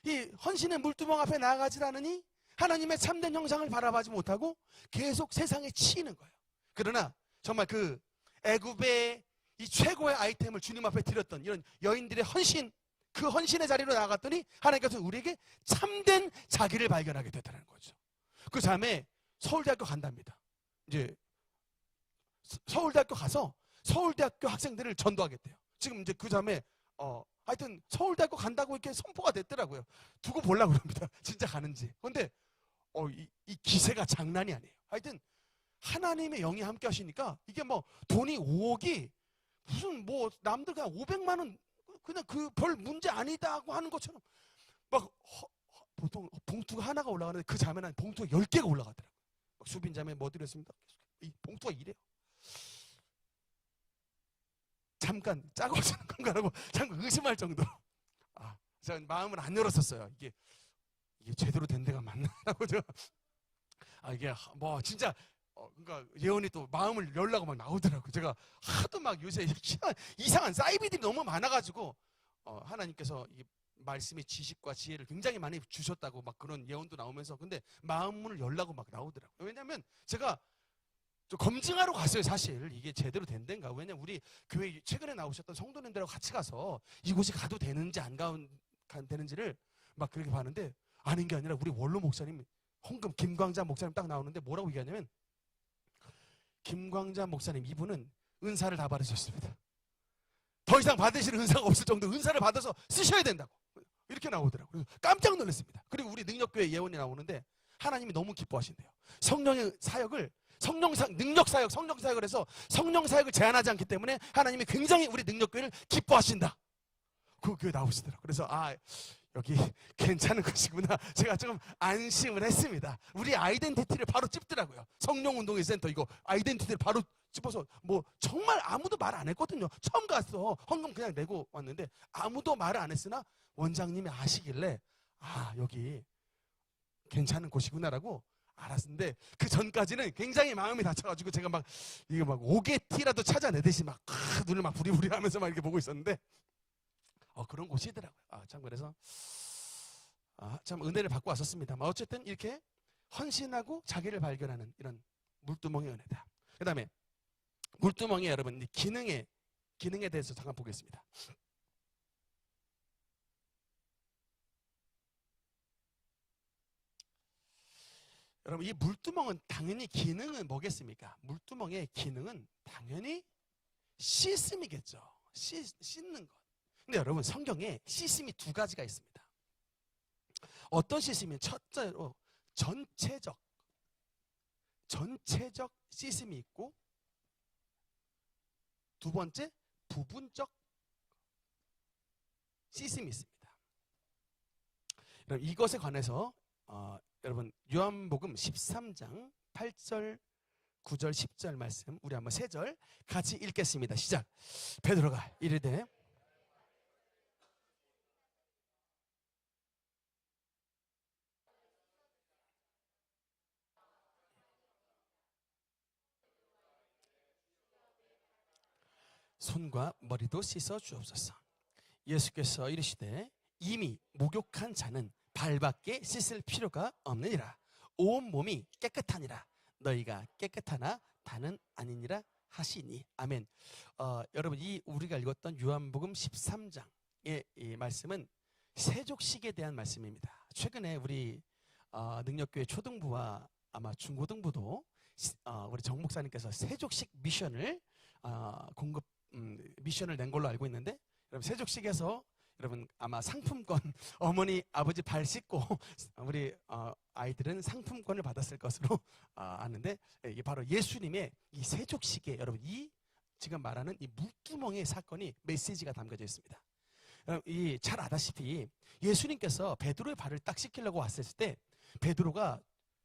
이 헌신의 물두멍 앞에 나아가지 않으니 하나님의 참된 형상을 바라보지 못하고 계속 세상에 치이는 거예요. 그러나 정말 그 애굽의 이 최고의 아이템을 주님 앞에 드렸던 이런 여인들의 헌신, 그 헌신의 자리로 나아갔더니 하나님께서 우리에게 참된 자기를 발견하게 되더라는 거죠. 그 다음에 서울대학교 간답니다. 이제 서울대학교 가서 서울대학교 학생들을 전도하겠대요. 지금 이제 그 다음에 하여튼 서울대학교 간다고 이렇게 선포가 됐더라고요. 두고 보려고 합니다. 진짜 가는지. 그런데 이 기세가 장난이 아니에요. 하여튼 하나님의 영이 함께 하시니까 이게 뭐 돈이 5억이 무슨 뭐 남들 그냥 500만 원 그냥 그 별 문제 아니다고 하는 것처럼 막 보통 봉투가 하나가 올라가는데 그 자매는 봉투가 10개가 올라가더라고요. 수빈 자매 뭐 드렸습니다. 이 봉투가 이래요. 잠깐 작아지는 건가라고 잠깐 의심할 정도로 제가 마음을 안 열었었어요. 이게 제대로 된 데가 맞나라고 제가 이게 뭐 진짜 그러니까 예언이 또 마음을 열라고 막 나오더라고요. 제가 하도 막 요새 이상한 사이비들이 너무 많아가지고 하나님께서 이 말씀의 지식과 지혜를 굉장히 많이 주셨다고 막 그런 예언도 나오면서 근데 마음을 열라고 막 나오더라고요. 왜냐하면 제가 좀 검증하러 갔어요. 사실 이게 제대로 된 데인가. 왜냐면 우리 교회 최근에 나오셨던 성도님들하고 같이 가서 이곳이 가도 되는지 안 되는지를 막 그렇게 봤는데 아닌 게 아니라 우리 원로 목사님 홍금 김광자 목사님 딱 나오는데 뭐라고 얘기하냐면 김광자 목사님 이분은 은사를 다 받으셨습니다. 더 이상 받으시는 은사가 없을 정도 은사를 받아서 쓰셔야 된다고 이렇게 나오더라고요. 그래서 깜짝 놀랐습니다. 그리고 우리 능력교회 예언이 나오는데 하나님이 너무 기뻐하신대요. 성령의 사역을 능력사역, 성령사역을 해서 성령사역을 제한하지 않기 때문에 하나님이 굉장히 우리 능력교회를 기뻐하신다. 그 교회 나오시더라고요. 그래서 여기 괜찮은 것이구나. 제가 좀 안심을 했습니다. 우리 아이덴티티를 바로 찝더라고요. 성령운동의 센터 이거 아이덴티티를 바로 찝어서 뭐 정말 아무도 말 안 했거든요. 처음 갔어. 헌금 그냥 내고 왔는데 아무도 말을 안 했으나 원장님이 아시길래 여기 괜찮은 곳이구나라고 알았는데 그 전까지는 굉장히 마음이 다쳐가지고 제가 막 이거 막 오게티라도 찾아내듯이 막 눈을 막 부리부리 하면서 막 이렇게 보고 있었는데 그런 곳이더라고요. 참 그래서 참 은혜를 받고 왔었습니다. 어쨌든 이렇게 헌신하고 자기를 발견하는 이런 물두멍의 은혜다. 그 다음에 물두멍의 여러분 기능에 대해서 잠깐 보겠습니다. 여러분 이 물두멍은 당연히 기능은 뭐겠습니까? 물두멍의 기능은 당연히 씻음이겠죠. 씻는 것. 근데 여러분 성경에 씻음이 두 가지가 있습니다. 어떤 씻음이 첫째로 전체적 씻음이 있고 두 번째 부분적 씻음이 있습니다. 여러분 이것에 관해서 여러분 요한복음 13장 8절 9절 10절 말씀 우리 한번 3절 같이 읽겠습니다. 시작. 베드로가 이르되 손과 머리도 씻어 주옵소서. 예수께서 이르시되 이미 목욕한 자는 발밖에 씻을 필요가 없느니라. 온 몸이 깨끗하니라. 너희가 깨끗하나 다는 아니니라 하시니. 아멘. 여러분, 이 우리가 읽었던 요한복음 13장의 이 말씀은 세족식에 대한 말씀입니다. 최근에 우리 능력교회 초등부와 아마 중고등부도 우리 정 목사님께서 세족식 미션을 미션을 낸 걸로 알고 있는데, 여러분 세족식에서 여러분 아마 상품권 어머니 아버지 발 씻고 우리 아이들은 상품권을 받았을 것으로 아는데, 이게 바로 예수님의 이 세족식에 여러분 이 지금 말하는 이 물두멍의 사건이 메시지가 담겨져 있습니다. 이 잘 아다시피 예수님께서 베드로의 발을 딱 씻기려고 왔을 때 베드로가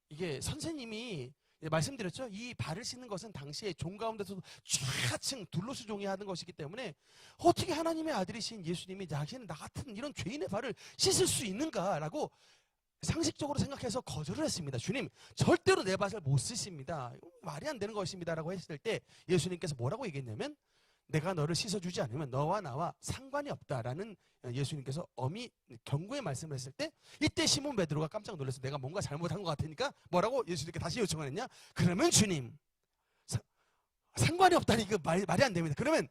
이게 선생님이 말씀드렸죠. 이 발을 씻는 것은 당시에 종 가운데서도 좌층 둘로스 종이 하는 것이기 때문에 어떻게 하나님의 아들이신 예수님이 자신은 나 같은 이런 죄인의 발을 씻을 수 있는가라고 상식적으로 생각해서 거절을 했습니다. 주님, 절대로 내 발을 못 씻습니다. 말이 안 되는 것입니다 라고 했을 때 예수님께서 뭐라고 얘기했냐면, 내가 너를 씻어주지 않으면 너와 나와 상관이 없다라는 예수님께서 엄히 경고의 말씀을 했을 때, 이때 시몬 베드로가 깜짝 놀라서 내가 뭔가 잘못한 것 같으니까 뭐라고 예수님께 다시 요청을 했냐? 그러면 주님, 상관이 없다니 그 말이 안 됩니다. 그러면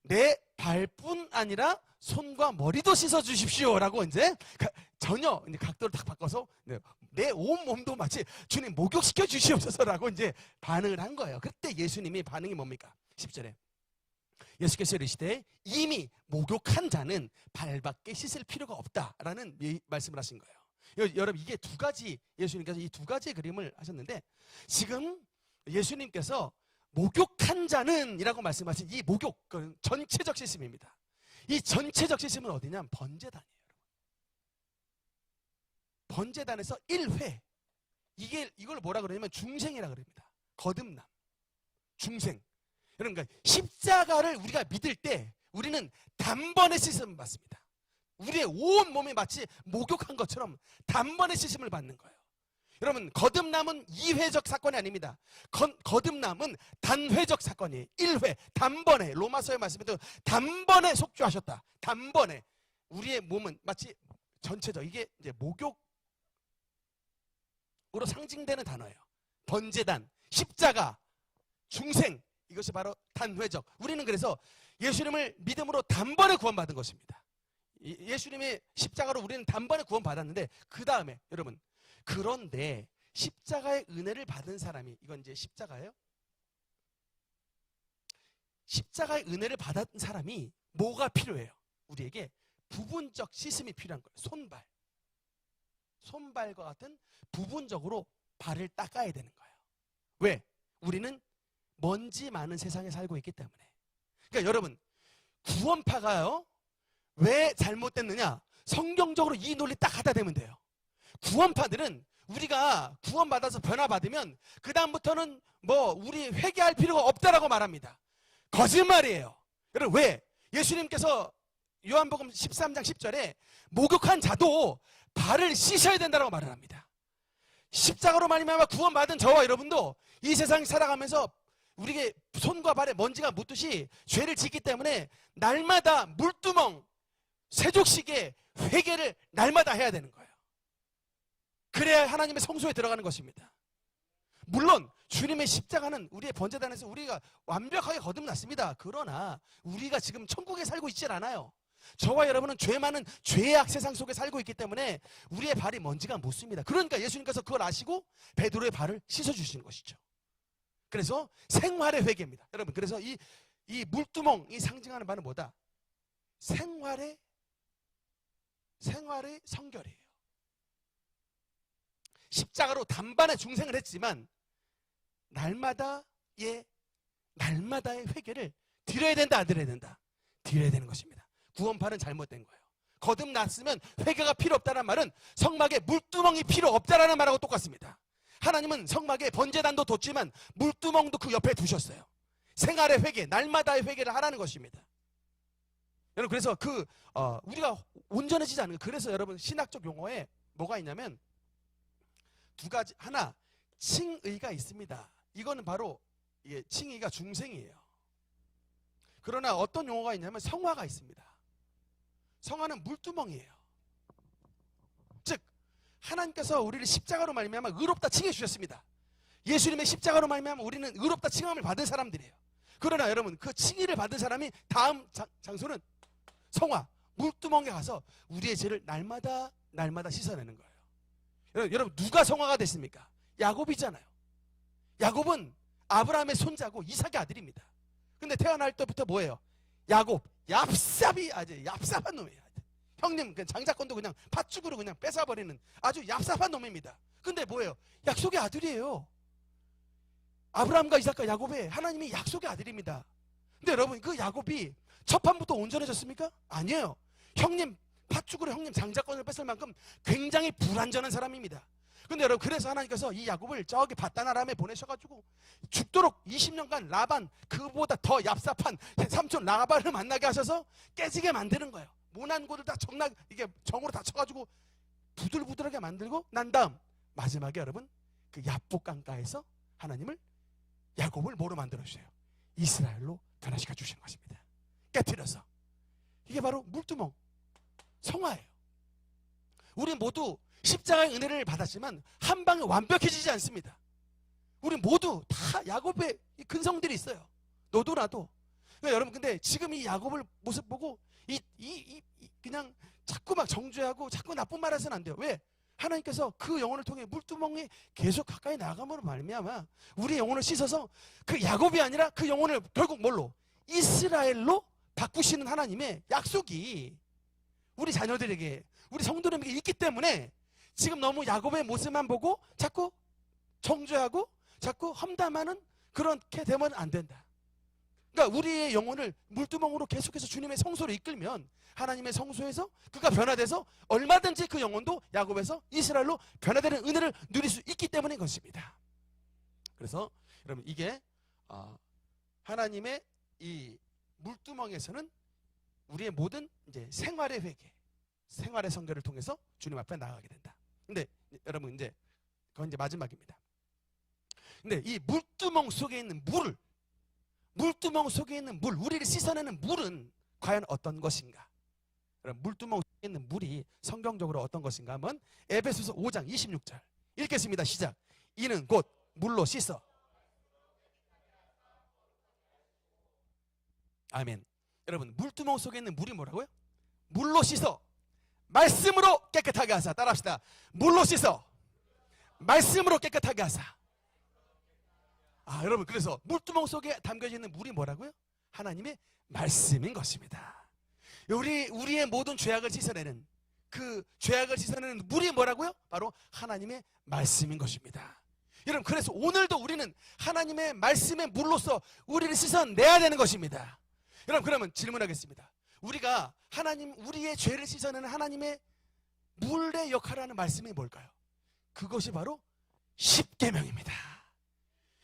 내 발뿐 아니라 손과 머리도 씻어주십시오 라고 이제 전혀 이제 각도를 딱 바꿔서 내 온 몸도 마치 주님 목욕시켜 주시옵소서라고 이제 반응을 한 거예요. 그때 예수님이 반응이 뭡니까? 10절에 예수께서 이르시되 이미 목욕한 자는 발밖에 씻을 필요가 없다라는 말씀을 하신 거예요. 여러분, 이게 두 가지, 예수님께서 이 두 가지의 그림을 하셨는데, 지금 예수님께서 목욕한 자는 이라고 말씀하신 이 목욕, 전체적 씻음입니다. 이 전체적 씻음은 어디냐면 번제단이에요. 번제단에서 1회, 이걸 뭐라 그러냐면 중생이라 그럽니다. 거듭남, 중생. 그러니까 십자가를 우리가 믿을 때 우리는 단번에 씻음을 받습니다. 우리의 온 몸이 마치 목욕한 것처럼 단번에 씻음을 받는 거예요. 여러분, 거듭남은 2회적 사건이 아닙니다. 거듭남은 단회적 사건이에요. 1회, 단번에. 로마서의 말씀에도 단번에 속죄하셨다. 단번에. 우리의 몸은 마치 전체적, 이게 이제 목욕으로 상징되는 단어예요. 번제단, 십자가, 중생, 이것이 바로 단회적. 우리는 그래서 예수님을 믿음으로 단번에 구원받은 것입니다. 예수님의 십자가로 우리는 단번에 구원받았는데, 그 다음에 여러분, 그런데 십자가의 은혜를 받은 사람이, 이건 이제 십자가예요. 십자가의 은혜를 받은 사람이 뭐가 필요해요? 우리에게 부분적 씻음이 필요한 거예요. 손발과 같은 부분적으로 발을 닦아야 되는 거예요. 왜? 우리는 먼지 많은 세상에 살고 있기 때문에. 그러니까 여러분, 구원파가요 왜 잘못됐느냐? 성경적으로 이 논리 딱 하다 되면 돼요. 구원파들은 우리가 구원받아서 변화받으면 그 다음부터는 우리 회개할 필요가 없다라고 말합니다. 거짓말이에요. 여러분, 왜? 예수님께서 요한복음 13장 10절에 목욕한 자도 발을 씻어야 된다고 말을 합니다. 십자가로 말미암아 구원받은 저와 여러분도 이 세상 살아가면서 우리에게 손과 발에 먼지가 묻듯이 죄를 짓기 때문에 날마다 물두멍, 세족식에 회개를 날마다 해야 되는 거예요. 그래야 하나님의 성소에 들어가는 것입니다. 물론 주님의 십자가는 우리의 번제단에서 우리가 완벽하게 거듭났습니다. 그러나 우리가 지금 천국에 살고 있질 않아요. 저와 여러분은 죄 많은 죄악 세상 속에 살고 있기 때문에 우리의 발이 먼지가 묻습니다. 그러니까 예수님께서 그걸 아시고 베드로의 발을 씻어주시는 것이죠. 그래서 생활의 회개입니다. 여러분, 그래서 이 물두멍이 상징하는 바는 뭐다? 생활의 성결이에요. 십자가로 단번에 중생을 했지만 날마다의 회개를 드려야 된다, 안 드려야 된다? 드려야 되는 것입니다. 구원파는 잘못된 거예요. 거듭났으면 회개가 필요 없다는 말은 성막에 물두멍이 필요 없다라는 말하고 똑같습니다. 하나님은 성막에 번제단도 뒀지만 물두멍도 그 옆에 두셨어요. 생활의 회개, 날마다의 회개를 하라는 것입니다. 여러분, 그래서 우리가 온전해지지 않는 거예요. 그래서 여러분, 신학적 용어에 뭐가 있냐면 두 가지. 하나, 칭의가 있습니다. 이거는 바로 칭의가 중생이에요. 그러나 어떤 용어가 있냐면 성화가 있습니다. 성화는 물두멍이에요. 즉 하나님께서 우리를 십자가로 말미암아 의롭다 칭해 주셨습니다. 예수님의 십자가로 말미암아 우리는 의롭다 칭함을 받은 사람들이에요. 그러나 여러분, 그 칭의를 받은 사람이 다음 장소는 성화, 물두멍에 가서 우리의 죄를 날마다 씻어내는 거예요. 여러분, 누가 성화가 됐습니까? 야곱이잖아요. 야곱은 아브라함의 손자고 이삭의 아들입니다. 근데 태어날 때부터 뭐예요? 야곱, 얍삽한 놈이에요. 형님 장자권도 그냥 팥죽으로 그냥 뺏어버리는 아주 얍삽한 놈입니다. 근데 뭐예요? 약속의 아들이에요. 아브라함과 이삭과 야곱의 하나님이 약속의 아들입니다. 근데 여러분, 그 야곱이 첫 판부터 온전해졌습니까? 아니에요. 형님 팥죽으로 형님 장자권을 뺏을 만큼 굉장히 불완전한 사람입니다. 근데 여러분, 그래서 하나님께서 이 야곱을 저기 밧단 아람에 보내셔가지고 죽도록 20년간 라반, 그보다 더 얍삽한 삼촌 라반을 만나게 하셔서 깨지게 만드는 거예요. 모난 곳을 다 이게 정으로 다 쳐가지고 부들부들하게 만들고 난 다음 마지막에 여러분, 그 야복 강가에서 하나님을 야곱을 뭐로 만들어 주세요? 이스라엘로 변화시켜 주시는 것입니다. 깨뜨려서. 이게 바로 물두멍, 성화예요. 우리 모두 십자가의 은혜를 받았지만 한 방에 완벽해지지 않습니다. 우리 모두 다 야곱의 근성들이 있어요. 너도 나도. 그러니까 여러분, 근데 지금 이 야곱을 모습 보고 그냥 자꾸 막 정죄하고 자꾸 나쁜 말 해서는 안 돼요. 왜? 하나님께서 그 영혼을 통해 물두멍에 계속 가까이 나아감으로 말미암아 우리의 영혼을 씻어서 그 야곱이 아니라 그 영혼을 결국 뭘로? 이스라엘로 바꾸시는 하나님의 약속이 우리 자녀들에게, 우리 성도들에게 있기 때문에 지금 너무 야곱의 모습만 보고 자꾸 정죄하고 자꾸 험담하는 그렇게 되면 안 된다. 그러니까 우리의 영혼을 물두멍으로 계속해서 주님의 성소로 이끌면 하나님의 성소에서 그가 변화돼서 얼마든지 그 영혼도 야곱에서 이스라엘로 변화되는 은혜를 누릴 수 있기 때문인 것입니다. 그래서 여러분, 이게 하나님의 이 물두멍에서는 우리의 모든 이제 생활의 회개, 생활의 성결을 통해서 주님 앞에 나아가게 된다. 근데 여러분, 이제 그건 이제 마지막입니다. 근데 이 물두멍 속에 있는 물두멍 속에 있는 물, 우리를 씻어내는 물은 과연 어떤 것인가? 여러분, 물두멍 속에 있는 물이 성경적으로 어떤 것인가? 한번 에베소서 5장 26절 읽겠습니다. 시작. 이는 곧 물로 씻어. 아멘. 여러분, 물두멍 속에 있는 물이 뭐라고요? 물로 씻어 말씀으로 깨끗하게 하사. 따라합시다. 물로 씻어 말씀으로 깨끗하게 하사. 여러분, 그래서 물두멍 속에 담겨져 있는 물이 뭐라고요? 하나님의 말씀인 것입니다. 우리의 모든 죄악을 씻어내는 그 죄악을 씻어내는 물이 뭐라고요? 바로 하나님의 말씀인 것입니다. 여러분, 그래서 오늘도 우리는 하나님의 말씀의 물로서 우리를 씻어내야 되는 것입니다. 여러분, 그러면 질문하겠습니다. 우리가 우리의 죄를 씻어내는 하나님의 물의 역할을 하는 말씀이 뭘까요? 그것이 바로 십계명입니다.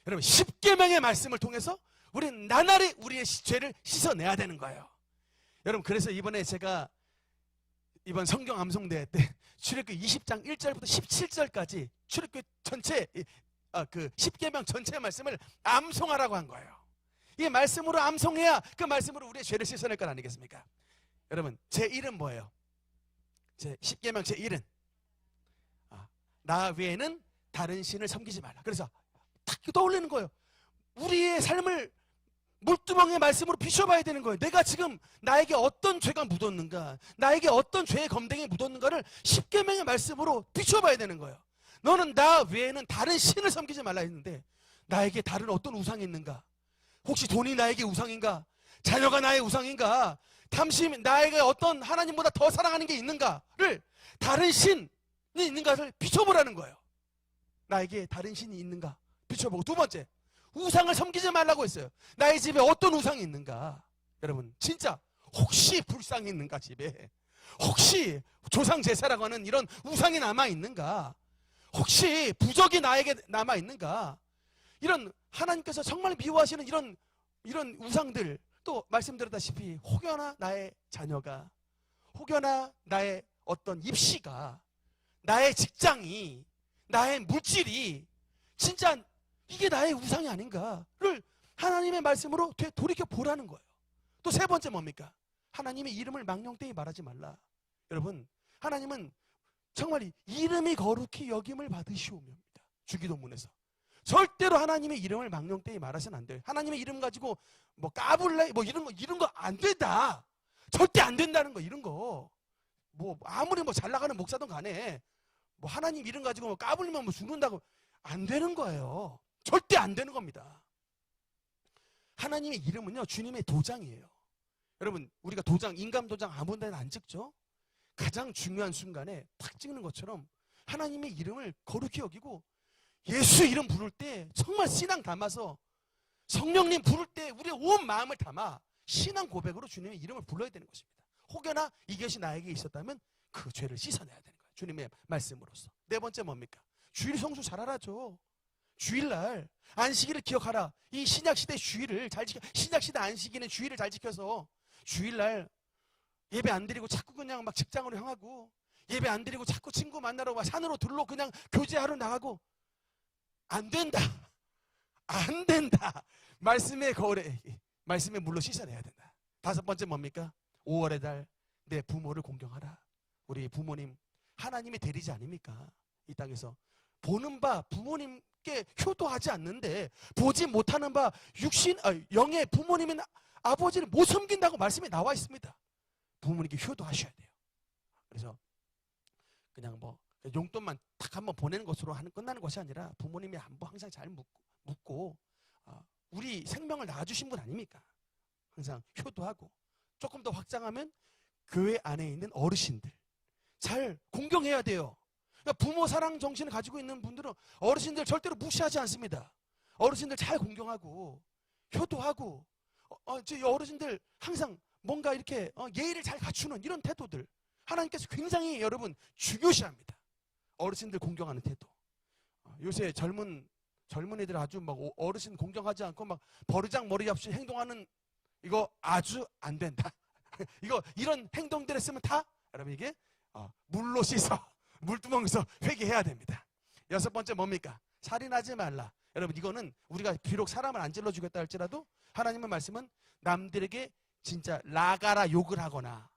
여러분, 십계명의 말씀을 통해서 우리는 나날이 우리의 죄를 씻어내야 되는 거예요. 여러분, 그래서 이번에 제가 이번 성경 암송대회 때 출애굽기 20장 1절부터 17절까지 출애굽기 전체 그 십계명 전체 말씀을 암송하라고 한 거예요. 이 말씀으로 암송해야 그 말씀으로 우리의 죄를 씻어낼 것 아니겠습니까? 여러분, 제 1은 뭐예요? 제 십계명 제 1은 나 외에는 다른 신을 섬기지 말라. 그래서 탁 떠올리는 거예요. 우리의 삶을 물두멍의 말씀으로 비춰봐야 되는 거예요. 내가 지금 나에게 어떤 죄가 묻었는가, 나에게 어떤 죄의 검댕이 묻었는가를 십계명의 말씀으로 비춰봐야 되는 거예요. 너는 나 외에는 다른 신을 섬기지 말라 했는데 나에게 다른 어떤 우상이 있는가? 혹시 돈이 나에게 우상인가? 자녀가 나의 우상인가? 당신 나에게 어떤 하나님보다 더 사랑하는 게 있는가를, 다른 신이 있는가를 비춰보라는 거예요. 나에게 다른 신이 있는가 비춰보고, 두 번째, 우상을 섬기지 말라고 했어요. 나의 집에 어떤 우상이 있는가? 여러분, 진짜 혹시 불상이 있는가? 집에 혹시 조상 제사라고 하는 이런 우상이 남아있는가? 혹시 부적이 나에게 남아있는가? 이런 하나님께서 정말 미워하시는 이런 우상들, 또 말씀드렸다시피 혹여나 나의 자녀가, 혹여나 나의 어떤 입시가, 나의 직장이, 나의 물질이 진짜 이게 나의 우상이 아닌가를 하나님의 말씀으로 돌이켜 보라는 거예요. 또 세 번째 뭡니까? 하나님의 이름을 망령되이 말하지 말라. 여러분, 하나님은 정말 이름이 거룩히 여김을 받으시오며입니다. 주기도문에서. 절대로 하나님의 이름을 망령되이 말하시면 안 돼요. 하나님의 이름 가지고 뭐 까불래 뭐 이런 거 안 된다. 절대 안 된다는 거, 이런 거. 뭐 아무리 뭐 잘 나가는 목사든 간에 뭐 하나님 이름 가지고 뭐 까불면 뭐 죽는다고 안 되는 거예요. 절대 안 되는 겁니다. 하나님의 이름은요, 주님의 도장이에요. 여러분, 우리가 도장, 인감 도장 아무 데나 안 찍죠? 가장 중요한 순간에 탁 찍는 것처럼 하나님의 이름을 거룩히 여기고 예수 이름 부를 때 정말 신앙 담아서, 성령님 부를 때 우리의 온 마음을 담아 신앙 고백으로 주님의 이름을 불러야 되는 것입니다. 혹여나 이것이 나에게 있었다면 그 죄를 씻어내야 되는 거예요. 주님의 말씀으로서. 네 번째 뭡니까? 주일 성수 잘 알아죠. 주일날 안식일을 기억하라. 이 신약시대 주일을 잘 지켜, 신약시대 안식일은 주일을 잘 지켜서 주일날 예배 안 드리고 자꾸 그냥 막 직장으로 향하고, 예배 안 드리고 자꾸 친구 만나러 와 산으로 들러 그냥 교제하러 나가고, 안 된다. 안 된다. 말씀의 거래, 말씀의 물로 씻어내야 된다. 다섯 번째 뭡니까? 5월의 달 내 부모를 공경하라. 우리 부모님 하나님의 대리자 아닙니까? 이 땅에서 보는 바 부모님께 효도하지 않는데 보지 못하는 바 영의 부모님은 아버지를 못 섬긴다고 말씀이 나와 있습니다. 부모님께 효도하셔야 돼요. 그래서 그냥 뭐 용돈만 딱 한번 보내는 것으로 끝나는 것이 아니라 부모님이 한번 항상 잘 묻고 우리 생명을 낳아주신 분 아닙니까? 항상 효도하고, 조금 더 확장하면 교회 안에 있는 어르신들 잘 공경해야 돼요. 그러니까 부모 사랑 정신을 가지고 있는 분들은 어르신들 절대로 무시하지 않습니다. 어르신들 잘 공경하고 효도하고, 저 어르신들 항상 뭔가 이렇게 예의를 잘 갖추는 이런 태도들, 하나님께서 굉장히 여러분 중요시합니다. 어르신들 공경하는 태도. 요새 젊은이들 아주 막 어르신 공경하지 않고 막 버르장머리 없이 행동하는, 이거 아주 안 된다. 이런 행동들 했으면 다 여러분 이게 물로 씻어 물두멍에서 회개해야 됩니다. 여섯 번째 뭡니까? 살인하지 말라. 여러분, 이거는 우리가 비록 사람을 안 찔러 주겠다 할지라도 하나님의 말씀은 남들에게 진짜 나가라 욕을 하거나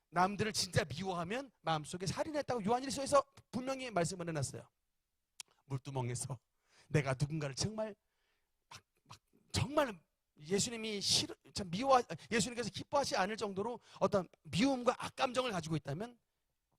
남들을 진짜 미워하면 마음속에 살인했다고 요한일서에서 분명히 말씀을 해놨어요. 물두멍에서 내가 누군가를 정말 예수님이 예수님께서 기뻐하지 않을 정도로 어떤 미움과 악감정을 가지고 있다면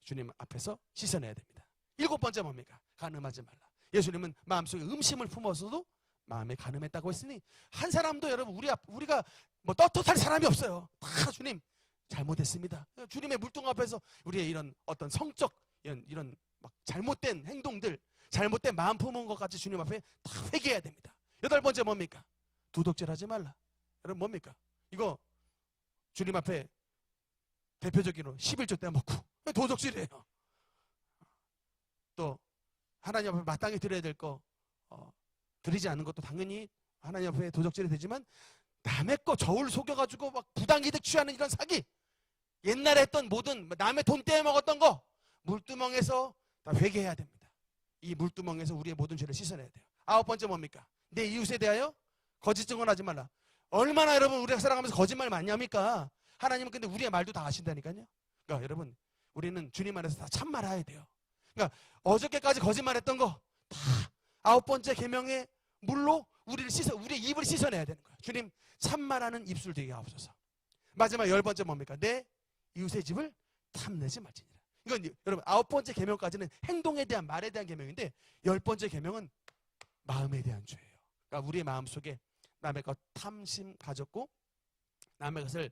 주님 앞에서 씻어내야 됩니다. 일곱 번째 뭡니까? 간음하지 말라. 예수님은 마음속에 음심을 품어서도 마음에 간음했다고 했으니 한 사람도 여러분 우리가 뭐 떳떳할 사람이 없어요. 다 주님 잘못했습니다. 주님의 물동 앞에서 우리의 이런 어떤 성적 이런 막 잘못된 행동들, 잘못된 마음 품은 것까지 주님 앞에 다 회개해야 됩니다. 여덟 번째 뭡니까? 도덕질하지 말라. 여러분 뭡니까? 이거 주님 앞에 대표적으로 11조 떼먹고 도덕질이에요. 또 하나님 앞에 마땅히 드려야 될 거 드리지 않는 것도 당연히 하나님 앞에 도적질이 되지만, 남의 거 저울 속여가지고 막 부당이득 취하는 이런 사기, 옛날에 했던 모든 남의 돈 떼먹었던 거 물두멍에서 다 회개해야 됩니다. 이 물두멍에서 우리의 모든 죄를 씻어내야 돼요. 아홉 번째 뭡니까? 내 이웃에 대하여 거짓 증언하지 말라. 얼마나 여러분 우리가 살아가면서 거짓말 많이 합니까? 하나님은 근데 우리의 말도 다 아신다니까요. 그러니까 여러분 우리는 주님 안에서 다 참말해야 돼요. 그러니까 어저께까지 거짓말했던 거 다 아홉 번째 계명의 물로 우리의 입을 씻어내야 되는 거예요. 주님 참말하는 입술 되게 하옵소서. 마지막 열 번째 뭡니까? 내 이웃의 집을 탐내지 말지니라. 이건 여러분 아홉 번째 계명까지는 행동에 대한 말에 대한 계명인데, 열 번째 계명은 마음에 대한 죄예요. 그러니까 우리의 마음 속에 남의 것 탐심 가졌고 남의 것을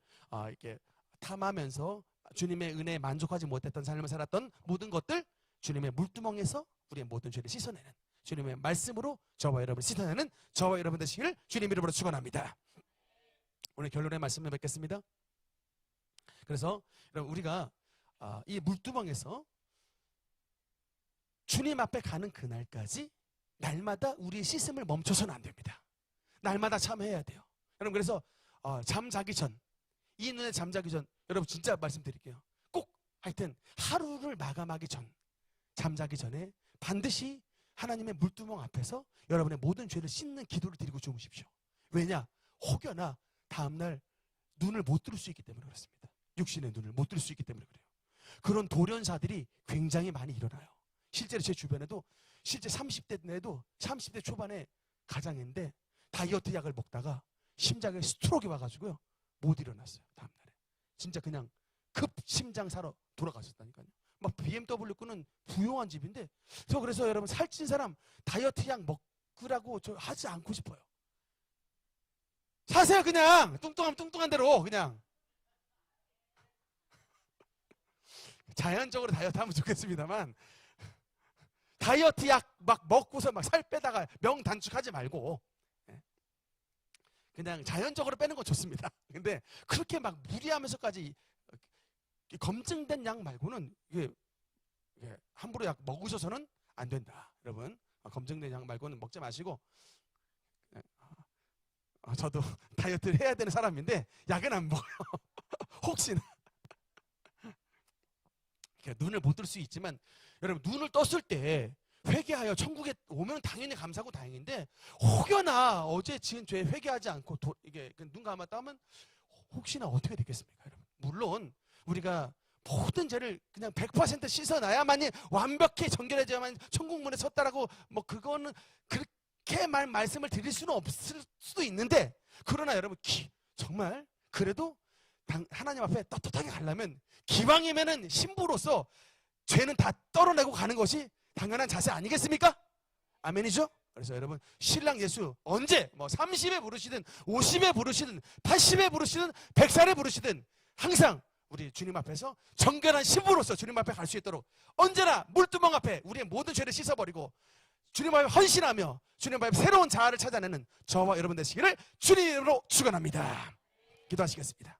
이렇게 탐하면서 주님의 은혜에 만족하지 못했던 삶을 살았던 모든 것들, 주님의 물두멍에서 우리의 모든 죄를 씻어내는 주님의 말씀으로 저와 여러분을 씻어내는 저와 여러분 되시기를 주님 이름으로 축원합니다. 오늘 결론의 말씀을 뵙겠습니다. 그래서 여러분 우리가 이 물두멍에서 주님 앞에 가는 그날까지 날마다 우리의 씻음을 멈춰서는 안 됩니다. 날마다 참해야 돼요. 여러분 그래서 잠자기 전, 이 눈에 잠자기 전, 여러분 진짜 말씀드릴게요. 꼭 하여튼 하루를 마감하기 전, 잠자기 전에 반드시 하나님의 물두멍 앞에서 여러분의 모든 죄를 씻는 기도를 드리고 주무십시오. 왜냐? 혹여나 다음날 눈을 못 뜰 수 있기 때문에 그렇습니다. 육신의 눈을 못 뜰 수 있기 때문에 그래요. 그런 돌연사들이 굉장히 많이 일어나요. 실제로 제 주변에도 실제 30대 내도 30대 초반에 가장인데 다이어트 약을 먹다가 심장에 스트로크가 와가지고요 못 일어났어요. 다음날에 진짜 그냥 급 심장사로 돌아가셨다니까요. 막 BMW 끄는 부유한 집인데 저 그래서 여러분 살찐 사람 다이어트 약 먹으라고 저 하지 않고 싶어요. 사세요. 그냥 뚱뚱하면 뚱뚱한 대로 그냥 자연적으로 다이어트 하면 좋겠습니다만 다이어트 약 막 먹고서 막 살 빼다가 명단축하지 말고 그냥 자연적으로 빼는 건 좋습니다. 근데 그렇게 막 무리하면서까지 검증된 약 말고는 이게 함부로 약 먹으셔서는 안 된다. 여러분 검증된 약 말고는 먹지 마시고 저도 다이어트를 해야 되는 사람인데 약은 안 먹어요. 혹시나 눈을 못 뜰 수 있지만 여러분 눈을 떴을 때 회개하여 천국에 오면 당연히 감사하고 다행인데 혹여나 어제 지은 죄 회개하지 않고 이게 눈 감았다면 혹시나 어떻게 되겠습니까? 여러분 물론 우리가 모든 죄를 그냥 100% 씻어놔야만이 완벽히 정결해져야만 천국 문에 섰다라고 뭐 그거는 그렇게 말씀을 드릴 수는 없을 수도 있는데 그러나 여러분 정말 그래도 하나님 앞에 떳떳하게 가려면 기왕이면은 신부로서 죄는 다 떨어내고 가는 것이 당연한 자세 아니겠습니까? 아멘이죠? 그래서 여러분 신랑 예수 언제 뭐 30에 부르시든 50에 부르시든 80에 부르시든 100살에 부르시든 항상 우리 주님 앞에서 정결한 신부로서 주님 앞에 갈 수 있도록 언제나 물두멍 앞에 우리의 모든 죄를 씻어버리고 주님 앞에 헌신하며 주님 앞에 새로운 자아를 찾아내는 저와 여러분 되시기를 주님으로 축원합니다. 기도하시겠습니다.